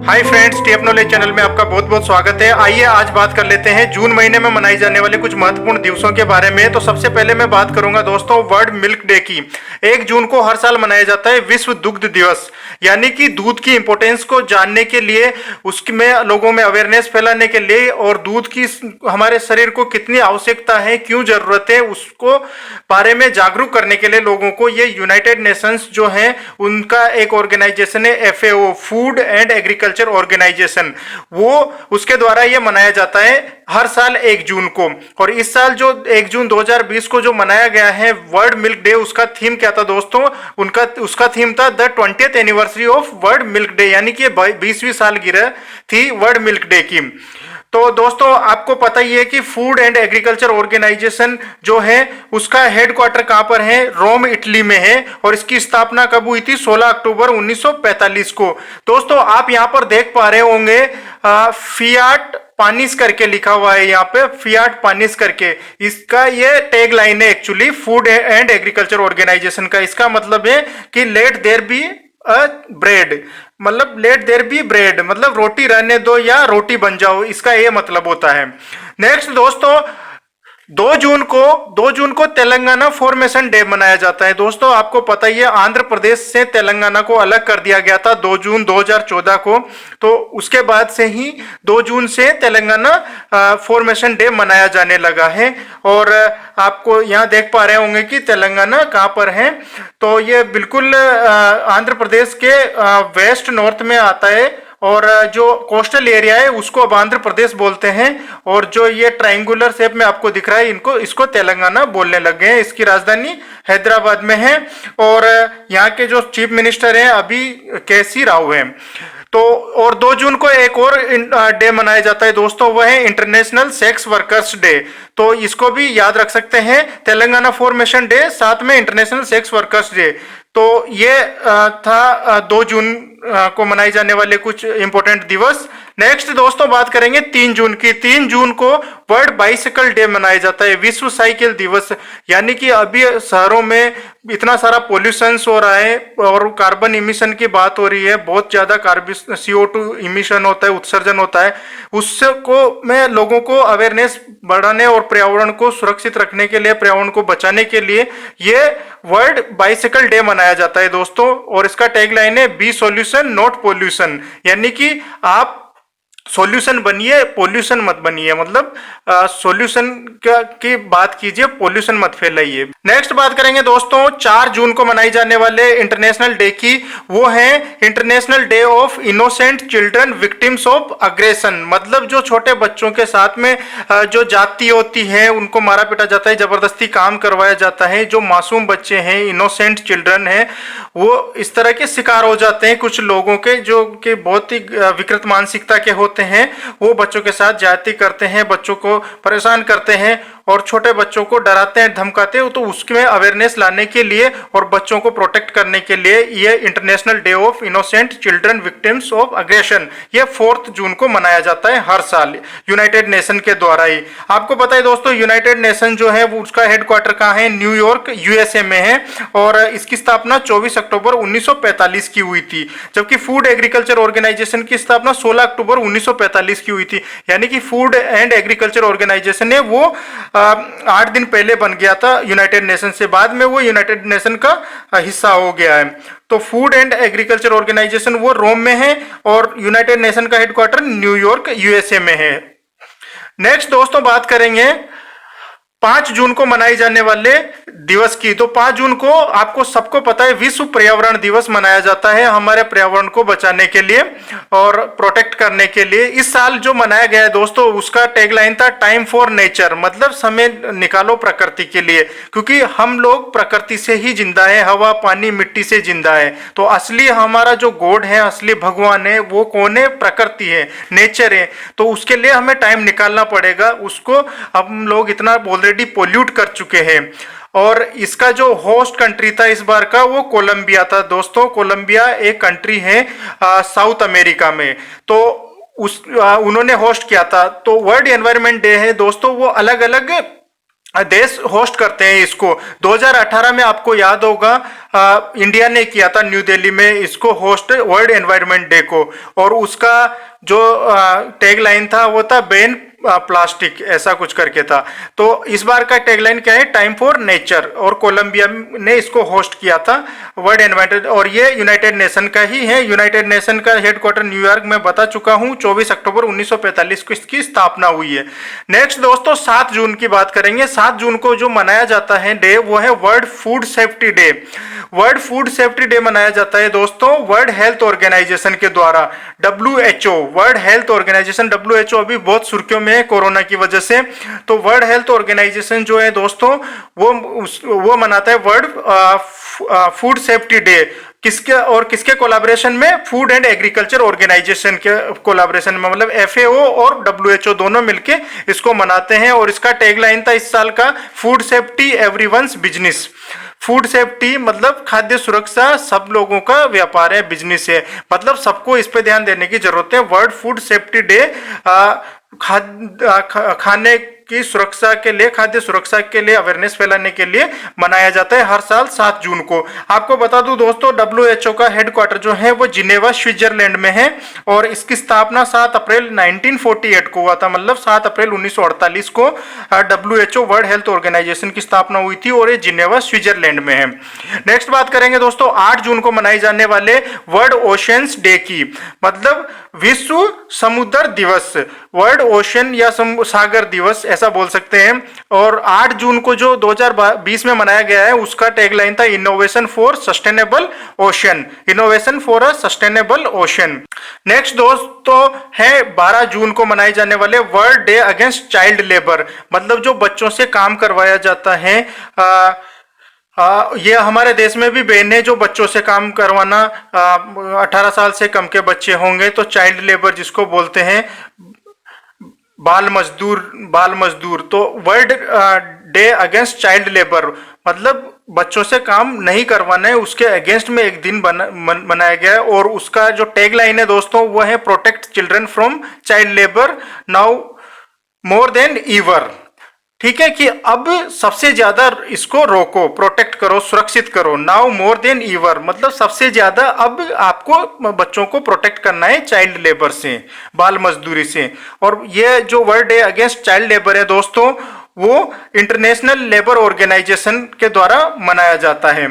Hi friends, tape knowledge channel में आपका बहुत बहुत स्वागत है। आइए आज बात कर लेते हैं जून महीने में मनाए जाने वाले कुछ महत्वपूर्ण दिवसों के बारे में। तो सबसे पहले मैं बात करूंगा दोस्तों वर्ल्ड मिल्क डे की। 1 जून को हर साल मनाया जाता है विश्व दुग्ध दिवस, यानी कि दूध की इंपॉर्टेंस को जानने के लिए, उसमें लोगों में अवेयरनेस फैलाने के लिए और दूध की हमारे शरीर को कितनी आवश्यकता है, क्यों जरूरत है, उसको बारे में जागरूक करने के लिए लोगों को ये यूनाइटेड नेशंस जो है उनका एक ऑर्गेनाइजेशन है FAO, food and agriculture organisation, वो उसके द्वारा ये मनाया जाता है हर साल 1 जून को। और इस साल जो 1 जून 2020 को जो मनाया गया है वर्ल्ड मिल्क डे, उसका थीम क्या था दोस्तों? उसका थीम था the 20th anniversary of world milk day, यानी कि 20वीं सालगिरह थी वर्ल्ड मिल्क डे की। तो दोस्तों आपको पता ही है कि फूड एंड एग्रीकल्चर ऑर्गेनाइजेशन जो है उसका हेडक्वार्टर कहां पर है? रोम इटली में है। और इसकी स्थापना कब हुई थी? 16 अक्टूबर 1945 को। दोस्तों आप यहां पर देख पा रहे होंगे फियाट पानिस करके लिखा हुआ है, यहाँ पे फियाट पानिस करके। इसका ये टैग लाइन है actually food and agriculture organization का। इसका मतलब है कि लेट देयर बी ब्रेड, मतलब लेट देयर बी ब्रेड, मतलब रोटी रहने दो या रोटी बन जाओ, इसका ये मतलब होता है। नेक्स्ट दोस्तों 2 जून को तेलंगाना फॉर्मेशन डे मनाया जाता है। दोस्तों आपको पता ही है आंध्र प्रदेश से तेलंगाना को अलग कर दिया गया था 2 जून 2014 को। तो उसके बाद से ही 2 जून से तेलंगाना फॉर्मेशन डे मनाया जाने लगा है। और आपको यहाँ देख पा रहे होंगे कि तेलंगाना कहाँ पर है। तो ये बिल्कुल आंध्र प्रदेश के वेस्ट नॉर्थ में आता है। और जो कोस्टल एरिया है उसको अब आंध्र प्रदेश बोलते हैं। और जो ये ट्रायंगुलर शेप में आपको दिख रहा है इसको तेलंगाना बोलने लगे हैं। इसकी राजधानी हैदराबाद में है। और यहाँ के जो चीफ मिनिस्टर हैं अभी केसी राव हैं। तो और 2 जून को एक और डे मनाया जाता है दोस्तों, वह है इंटरनेशनल सेक्स वर्कर्स डे। तो इसको भी याद रख सकते हैं, तेलंगाना फॉर्मेशन डे साथ में इंटरनेशनल सेक्स वर्कर्स डे। तो ये था 2 जून को मनाए जाने वाले कुछ इंपॉर्टेंट दिवस। नेक्स्ट दोस्तों बात करेंगे 3 जून की। 3 जून को वर्ल्ड बाइसिकल डे मनाया जाता है, विश्व साइकिल दिवस। यानी कि अभी शहरों में इतना सारा पोल्यूशन हो रहा है और कार्बन इमिशन की बात हो रही है, बहुत ज्यादा कार्बन CO2 इमिशन होता है, उत्सर्जन होता है। उसको में लोगों को अवेयरनेस बढ़ाने और पर्यावरण को सुरक्षित रखने के लिए, पर्यावरण को बचाने के लिए ये वर्ल्ड बाइसिकल डे मनाया जाता है दोस्तों। और इसका टैगलाइन है बी सॉल्यूशन नॉट पोल्यूशन, यानी कि आप सॉल्यूशन बनिए, पोल्यूशन मत बनिए। मतलब सॉल्यूशन की बात कीजिए, पोल्यूशन मत फैलाइए। नेक्स्ट बात करेंगे दोस्तों 4 जून को मनाई जाने वाले इंटरनेशनल डे की, वो है international day of innocent children victims of aggression. मतलब जो छोटे बच्चों के साथ में जो जाति होती है उनको मारा पीटा जाता है, जबरदस्ती काम करवाया जाता है। जो मासूम बच्चे हैं, इनोसेंट चिल्ड्रन है, वो इस तरह के शिकार हो जाते हैं कुछ लोगों के, जो कि बहुत ही विकृत मानसिकता के होते हैं। वो बच्चों के साथ ज्यादती करते हैं, बच्चों को परेशान करते हैं और छोटे बच्चों को डराते हैं, धमकाते हैं। तो उसमें अवेयरनेस लाने के लिए और बच्चों को प्रोटेक्ट करने के लिए ये international day of innocent children victims of aggression ये 4 जून को मनाया जाता है हर साल यूनाइटेड नेशन के द्वारा ही। आपको पता है दोस्तों यूनाइटेड नेशन जो है वो उसका हेडक्वार्टर कहाँ है? न्यूयॉर्क USA में है। और इसकी स्थापना 24 अक्टूबर 1945 की हुई थी, जबकि फूड एग्रीकल्चर ऑर्गेनाइजेशन की स्थापना 16 अक्टूबर 1945 की हुई थी। यानी कि फूड एंड एग्रीकल्चर ऑर्गेनाइजेशन है वो 8 दिन पहले बन गया था यूनाइटेड नेशन से, बाद में वो यूनाइटेड नेशन का हिस्सा हो गया है। तो फूड एंड एग्रीकल्चर ऑर्गेनाइजेशन वो रोम में है और यूनाइटेड नेशन का हेडक्वार्टर न्यूयॉर्क USA में है। नेक्स्ट दोस्तों बात करेंगे 5 जून को मनाए जाने वाले दिवस की। तो 5 जून को आपको सबको पता है विश्व पर्यावरण दिवस मनाया जाता है, हमारे पर्यावरण को बचाने के लिए और प्रोटेक्ट करने के लिए। इस साल जो मनाया गया है दोस्तों उसका टैगलाइन था टाइम फॉर नेचर, मतलब समय निकालो प्रकृति के लिए, क्योंकि हम लोग प्रकृति से ही जिंदा है, हवा पानी मिट्टी से जिंदा है। तो असली हमारा जो गॉड है, असली भगवान है, वो कौन है? प्रकृति है, नेचर है। तो उसके लिए हमें टाइम निकालना पड़ेगा। उसको हम लोग इतना ऑलरेडी पोल्यूट कर चुके हैं। और इसका जो होस्ट कंट्री था इस बार का वो कोलंबिया था दोस्तों। कोलंबिया एक कंट्री है साउथ अमेरिका में। तो उन्होंने होस्ट किया था। तो वर्ल्ड एनवायरनमेंट डे है दोस्तों, वो अलग अलग देश होस्ट करते हैं इसको। 2018 में आपको याद होगा इंडिया ने किया था न्यू दिल्ली में इसको होस्ट, वर्ल्ड एनवायरनमेंट डे को, और उसका जो टैगलाइन था वो था बैन प्लास्टिक, ऐसा कुछ करके था। तो इस बार का टैगलाइन क्या है, टाइम फॉर नेचर, और कोलंबिया ने इसको होस्ट किया था वर्ल्ड एनवायरनमेंट, और ये यूनाइटेड नेशन का ही है। यूनाइटेड नेशन का हेडक्वार्टर न्यूयॉर्क में बता चुका हूं, 24 अक्टूबर 1945 को इसकी स्थापना हुई है। नेक्स्ट दोस्तों 7 जून की बात करेंगे। 7 जून को जो मनाया जाता है डे वो है world food safety day. World food safety day मनाया जाता है दोस्तों वर्ल्ड हेल्थ ऑर्गेनाइजेशन के द्वारा, WHO, world health organization. WHO अभी बहुत सुर्खियों में है कोरोना की वजह से, तो वर्ल्ड हेल्थ ऑर्गेनाइजेशन जो है दोस्तों वो मनाता है वर्ल्ड फूड सेफ्टी डे। किसके कोलैबोरेशन में, फूड एंड एग्रीकल्चर ऑर्गेनाइजेशन के कोलैबोरेशन में, मतलब FAO और WHO दोनों मिलके इसको मनाते हैं। और इसका टैगलाइन था इस साल का, food safety everyone's business. Food safety मतलब खाद्य सुरक्षा सब लोगों का व्यापार है, बिजनेस है, मतलब सबको इस पे ध्यान देने की जरूरत है। वर्ल्ड फूड सेफ्टी डे खाने की सुरक्षा के लिए, खाद्य सुरक्षा के लिए अवेयरनेस फैलाने के लिए मनाया जाता है हर साल 7 जून को। आपको बता दूं दोस्तों WHO का हेडक्वार्टर जो है वो जिनेवा स्विट्जरलैंड में है, और इसकी स्थापना 7 अप्रैल 1948 को हुआ था, मतलब 7 अप्रैल 1948 को WHO वर्ल्ड हेल्थ ऑर्गेनाइजेशन की स्थापना हुई थी, और ये जिनेवा स्विट्जरलैंड में है। नेक्स्ट बात करेंगे दोस्तों 8 जून को मनाई जाने वाले वर्ल्ड ओशियंस डे की, मतलब विश्व समुद्र दिवस, वर्ल्ड ओशन या सागर दिवस ऐसा बोल सकते हैं। और 8 जून को जो 2020 में मनाया गया है उसका टैगलाइन था innovation for sustainable ocean, innovation for a sustainable ocean. Next दोस्तों है 12 जून को मनाए जाने वाले world day against child labour, मतलब जो बच्चों से काम करवाया जाता है। ये हमारे देश में भी बैन है, जो बच्चों से काम करवाना, 18 साल से कम के बच्चे होंगे तो चाइल्ड लेबर जिसको बोलते हैं, बाल मजदूर। तो world day against child labour मतलब बच्चों से काम नहीं करवाना है, उसके अगेंस्ट में एक दिन मनाया गया है। और उसका जो टैग लाइन है दोस्तों वो है protect children from child labour now more than ever. ठीक है कि अब सबसे ज्यादा इसको रोको, प्रोटेक्ट करो, सुरक्षित करो, नाउ मोर देन एवर, मतलब सबसे ज्यादा अब आपको बच्चों को प्रोटेक्ट करना है चाइल्ड लेबर से, बाल मजदूरी से। और ये जो world day against child labour है दोस्तों वो इंटरनेशनल लेबर ऑर्गेनाइजेशन के द्वारा मनाया जाता है।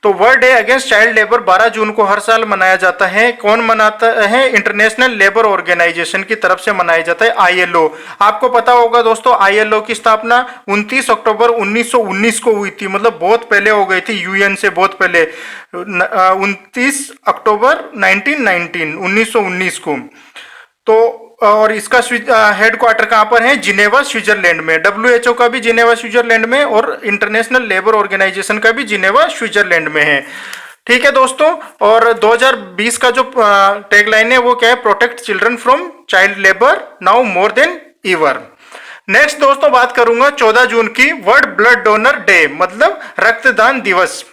तो world day against child labour 12 जून को हर साल मनाया जाता है। कौन मनाता है, इंटरनेशनल लेबर ऑर्गेनाइजेशन की तरफ से मनाया जाता है, ILO। आपको पता होगा दोस्तों ILO की स्थापना 29 अक्टूबर 1919 को हुई थी, मतलब बहुत पहले हो गई थी, UN से बहुत पहले, 29 अक्टूबर 1919 को। तो और इसका हेडक्वार्टर कहां पर है, जिनेवा स्विट्जरलैंड में। WHO का भी जिनेवा स्विट्जरलैंड में और इंटरनेशनल लेबर ऑर्गेनाइजेशन का भी जिनेवा स्विट्जरलैंड में है। ठीक है दोस्तों, और 2020 का जो टैगलाइन है वो क्या है, protect children from child labour now more than ever. Next दोस्तों बात करूंगा 14 जून की, वर्ल्ड ब्लड डोनर डे, मतलब रक्तदान दिवस।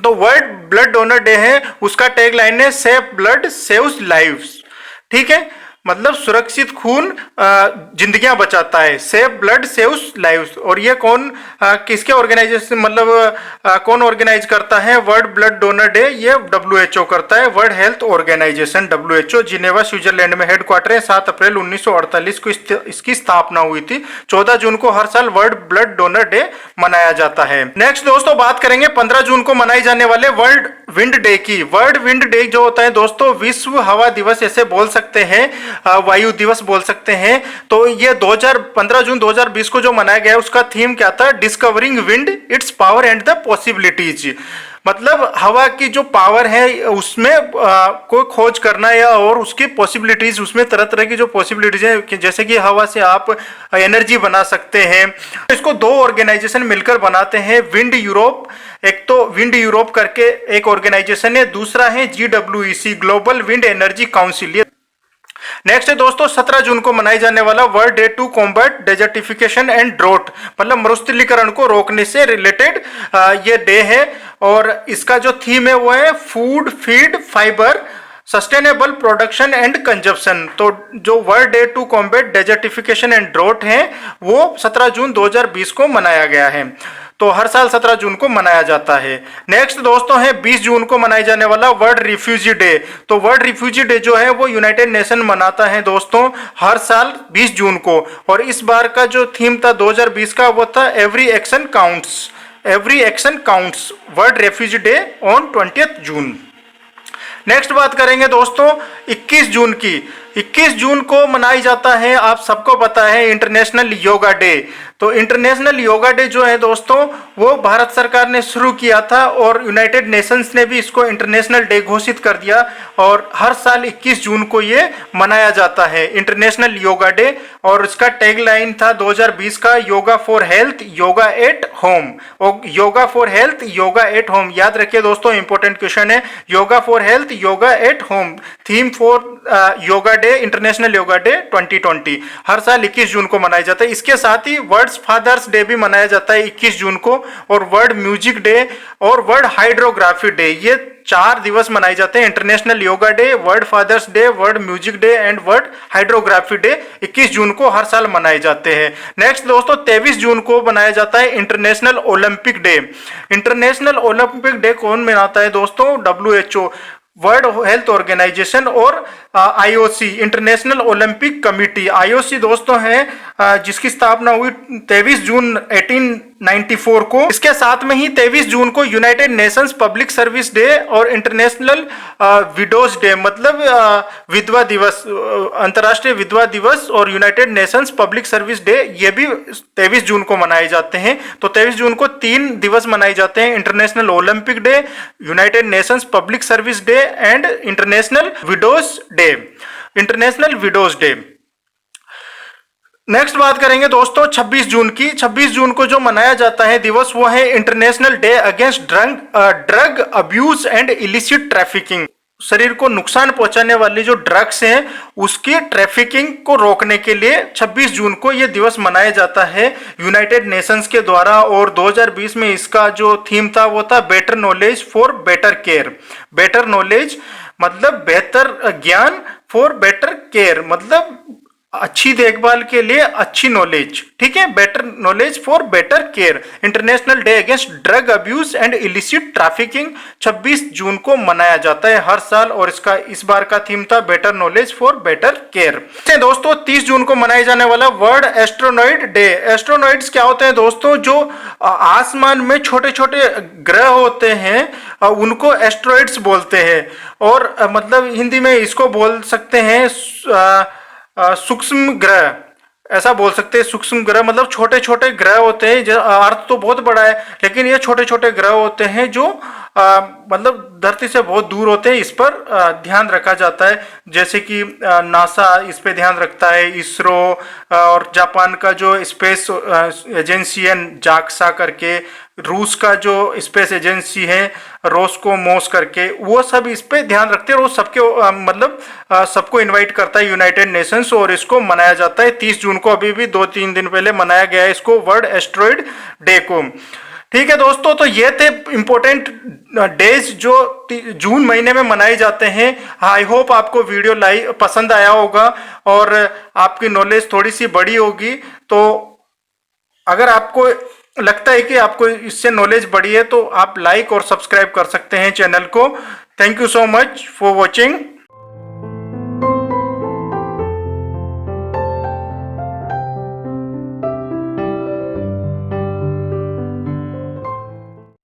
तो वर्ल्ड ब्लड डोनर डे है, उसका टैगलाइन है सेव ब्लड सेव्स लाइव्स। ठीक है, मतलब सुरक्षित खून जिंदगियां बचाता है, सेव ब्लड सेव्स लाइव्स। और ये कौन किसके ऑर्गेनाइजेशन, मतलब कौन ऑर्गेनाइज करता है वर्ल्ड ब्लड डोनर डे, ये WHO करता है, world health organization WHO, Geneva Switzerland में हेडक्वार्टर है। 7 अप्रैल 1948 को इसकी स्थापना हुई थी। 14 जून को हर साल वर्ल्ड ब्लड डोनर डे मनाया जाता है। नेक्स्ट दोस्तों बात करेंगे 15 जून को मनाई जाने वाले वर्ल्ड विंड डे की। वर्ल्ड विंड डे जो होता है दोस्तों विश्व हवा दिवस ऐसे बोल सकते हैं, वायु दिवस बोल सकते हैं। तो ये 15 जून 2020 को जो मनाया गया उसका थीम क्या था, discovering wind, it's power and the possibilities, मतलब हवा की जो पावर है उसमें कोई खोज करना या और उसकी पॉसिबिलिटीज, उसमें तरह तरह की जो पॉसिबिलिटीज है, जैसे कि हवा से आप एनर्जी बना सकते हैं। इसको 2 ऑर्गेनाइजेशन मिलकर बनाते हैं, विंड यूरोप, एक तो विंड यूरोप करके एक ऑर्गेनाइजेशन है, दूसरा है GWEC, global wind energy council. Next है दोस्तों 17 जून को मनाई जाने वाला world day to combat desertification and drought, मतलब मरुस्थलीकरण को रोकने से रिलेटेड ये डे है। और इसका जो थीम है वो है food feed fibre sustainable production and consumption. तो जो world day to combat desertification and drought है वो 17 जून 2020 को मनाया गया है। तो हर साल 17 जून को मनाया जाता है। नेक्स्ट दोस्तों है 20 जून को मनाई जाने वाला वर्ल्ड रिफ्यूजी डे। तो वर्ल्ड रिफ्यूजी डे जो है वो यूनाइटेड नेशन मनाता है दोस्तों हर साल 20 जून को। और इस बार का जो थीम था 2020 का वो था every action counts, every action counts, world refugee day on 20 June. Next बात करेंगे दोस्तों 21 जून की। 21 जून को मनाई जाता है, आप सबको पता है, इंटरनेशनल योगा डे। तो इंटरनेशनल योगा डे जो है दोस्तों वो भारत सरकार ने शुरू किया था और यूनाइटेड नेशंस ने भी इसको इंटरनेशनल डे घोषित कर दिया और हर साल 21 जून को ये मनाया जाता है इंटरनेशनल योगा डे। और इसका टैगलाइन था 2020 का yoga for health, yoga at home. और yoga for health, yoga at home, याद रखिए दोस्तों, इंपॉर्टेंट क्वेश्चन है। Yoga for health, yoga at home, theme for yoga day, international yoga day 2020 हर साल 21 जून को मनाया जाता है। इसके साथ ही वर्ल्ड फादर्स डे भी मनाया जाता है 21 जून को, और वर्ल्ड म्यूजिक डे और वर्ल्ड हाइड्रोग्राफी डे, ये 4 दिवस मनाए जाते हैं। International yoga day, world father's day, world music day and world hydrography day 21 जून को हर साल मनाए जाते हैं। नेक्स्ट दोस्तों 23 जून को मनाया जाता है international Olympic day. International Olympic day कौन मनाता है दोस्तों? WHO, वर्ल्ड हेल्थ ऑर्गेनाइजेशन और IOC, international Olympic committee. IOC दोस्तों है जिसकी स्थापना हुई 23 जून 1894 को। इसके साथ में ही 23 जून को United Nations public service day और इंटरनेशनल विडोज डे, मतलब विधवा दिवस, अंतर्राष्ट्रीय विधवा दिवस और United Nations public service day, ये भी 23 जून को मनाए जाते हैं। तो 23 जून को 3 दिवस मनाए जाते हैं, international Olympic day, United Nations public service day and international widows day, international widows day. Next बात करेंगे दोस्तों 26 जून की। 26 जून को जो मनाया जाता है दिवस वो है international day against drug abuse and illicit trafficking. शरीर को नुकसान पहुंचाने वाली जो ड्रग्स हैं उसकी ट्रैफिकिंग को रोकने के लिए 26 जून को यह दिवस मनाया जाता है यूनाइटेड नेशंस के द्वारा। और 2020 में इसका जो थीम था वो था better knowledge for better care. Better knowledge मतलब बेहतर ज्ञान, फॉर बेटर केयर मतलब अच्छी देखभाल के लिए अच्छी नॉलेज, ठीक है, better knowledge for better care. International day against drug abuse and illicit trafficking 26 जून को मनाया जाता है हर साल और इसका इस बार का थीम था better knowledge for better care. दोस्तों 30 जून को मनाया जाने वाला वर्ल्ड एस्ट्रोनॉइड डे। एस्ट्रोनॉइड्स क्या होते हैं दोस्तों? जो आसमान में छोटे छोटे ग्रह होते हैं उनको एस्ट्रॉइड्स बोलते हैं। और मतलब हिंदी में इसको बोल सकते हैं सूक्ष्म ग्रह, ऐसा बोल सकते हैं। सूक्ष्म ग्रह मतलब छोटे छोटे ग्रह होते हैं। अर्थ तो बहुत बड़ा है लेकिन ये छोटे छोटे ग्रह होते हैं जो मतलब धरती से बहुत दूर होते हैं। इस पर ध्यान रखा जाता है, जैसे कि नासा इस पे ध्यान रखता है, इसरो और जापान का जो स्पेस एजेंसी है जाक्सा करके, रूस का जो स्पेस एजेंसी है रोस्कोमोस करके, वो सब इस पे ध्यान रखते हैं और वो सबके मतलब सबको इनवाइट करता है यूनाइटेड नेशंस और इसको मनाया जाता है 30 जून को। अभी भी 2-3 दिन पहले मनाया गया है इसको, वर्ल्ड एस्ट्रॉइड डे को। ठीक है दोस्तों, तो ये थे इंपॉर्टेंट डेज जो जून महीने में मनाए जाते हैं। आई होप आपको वीडियो पसंद आया होगा और आपकी नॉलेज थोड़ी सी बड़ी होगी। तो अगर आपको लगता है कि आपको इससे नॉलेज बढ़ी है तो आप लाइक और सब्सक्राइब कर सकते हैं चैनल को। Thank you so much for watching.